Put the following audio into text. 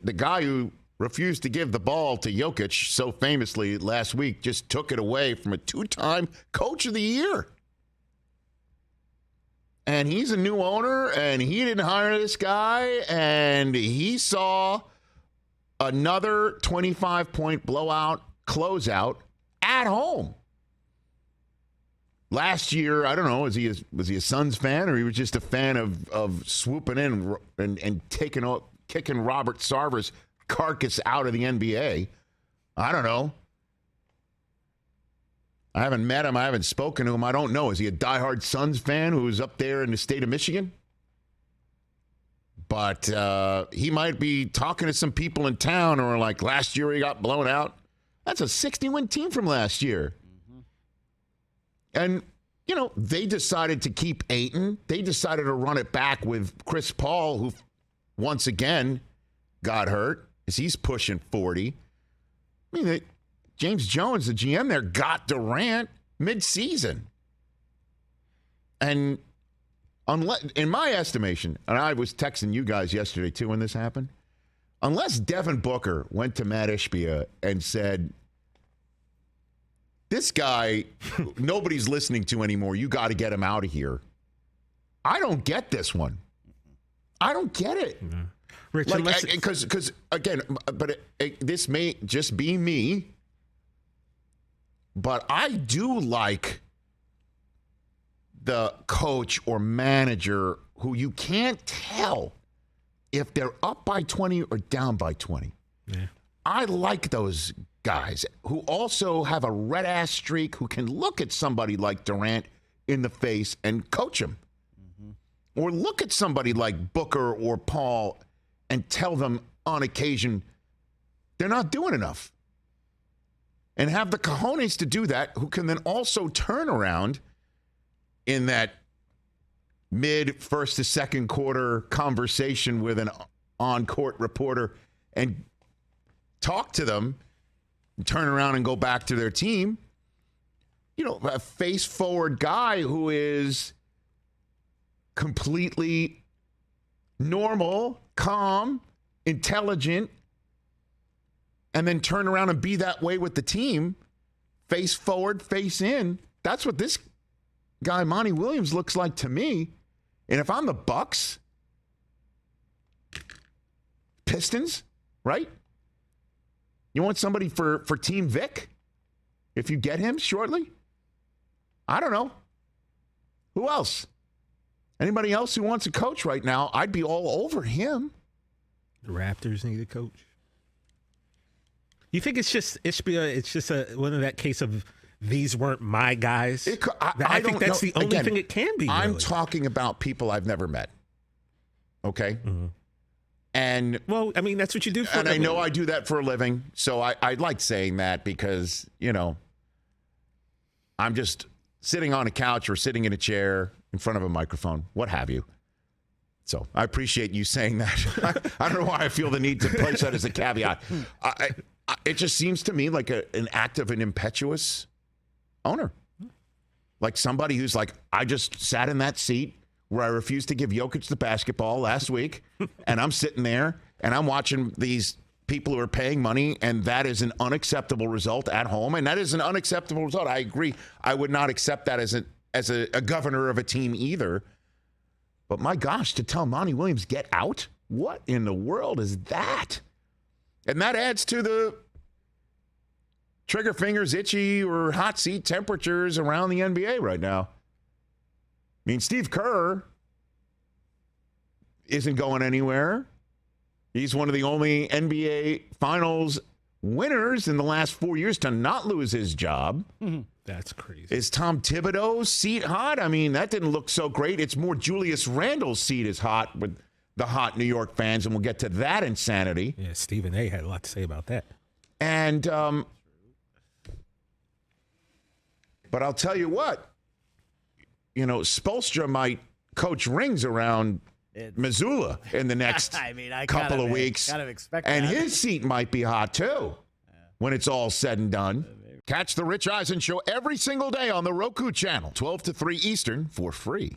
the guy who refused to give the ball to Jokic so famously last week just took it away from a 2-time Coach of the Year. And he's a new owner, and he didn't hire this guy, and he saw another 25-point blowout closeout at home. Last year, I don't know, was he a Suns fan, or he was just a fan of swooping in and kicking Robert Sarver's carcass out of the NBA? I don't know. I haven't met him. I haven't spoken to him. I don't know. Is he a diehard Suns fan who's up there in the state of Michigan? But he might be talking to some people in town who are like, last year he got blown out. That's a 60-win team from last year. And, you know, they decided to keep Ayton. They decided to run it back with Chris Paul, who once again got hurt as he's pushing 40. I mean, James Jones, the GM there, got Durant mid-season. And unless, in my estimation, and I was texting you guys yesterday too when this happened, unless Devin Booker went to Mat Ishbia and said, this guy, nobody's listening to anymore. You got to get him out of here. I don't get this one. I don't get it. Mm-hmm. Rich, because again, but this may just be me, but I do like the coach or manager who you can't tell if they're up by 20 or down by 20. Yeah. I like those guys who also have a red-ass streak, who can look at somebody like Durant in the face and coach him. Mm-hmm. Or look at somebody like Booker or Paul and tell them on occasion they're not doing enough. And have the cojones to do that, who can then also turn around in that mid-first to second quarter conversation with an on-court reporter and talk to them, turn around and go back to their team. You know, a face-forward guy who is completely normal, calm, intelligent, and then turn around and be that way with the team, face forward, face in. That's what this guy, Monty Williams, looks like to me. And if I'm the Bucks, Pistons, right? You want somebody for Team Vic? If you get him shortly? I don't know. Who else? Anybody else who wants a coach right now? I'd be all over him. The Raptors need a coach. You think it's just Ishbia? It's just one of that case of these weren't my guys. I think that's the only thing it can be. I'm talking about people I've never met. Okay. Mm-hmm. And well, I mean, that's what you do for a living. And I know I do that for a living, so I like saying that because, you know, I'm just sitting on a couch or sitting in a chair in front of a microphone, what have you. So I appreciate you saying that. I don't know why I feel the need to place that as a caveat. It just seems to me like an act of an impetuous owner. Like somebody who's like, I just sat in that seat where I refused to give Jokic the basketball last week, and I'm sitting there, and I'm watching these people who are paying money, and that is an unacceptable result at home, and that is an unacceptable result. I agree. I would not accept that as a governor of a team either. But my gosh, to tell Monty Williams, get out? What in the world is that? And that adds to the trigger fingers itchy or hot seat temperatures around the NBA right now. I mean, Steve Kerr isn't going anywhere. He's one of the only NBA Finals winners in the last 4 years to not lose his job. Mm-hmm. That's crazy. Is Tom Thibodeau's seat hot? I mean, that didn't look so great. It's more Julius Randle's seat is hot with the hot New York fans, and we'll get to that insanity. Yeah, Stephen A. had a lot to say about that. And, but I'll tell you what. You know, Spoelstra might coach rings around Missoula in the next couple of weeks. Kind of expect and that. His seat might be hot, too, when it's all said and done. Catch the Rich Eisen Show every single day on the Roku channel, 12 to 3 Eastern, for free.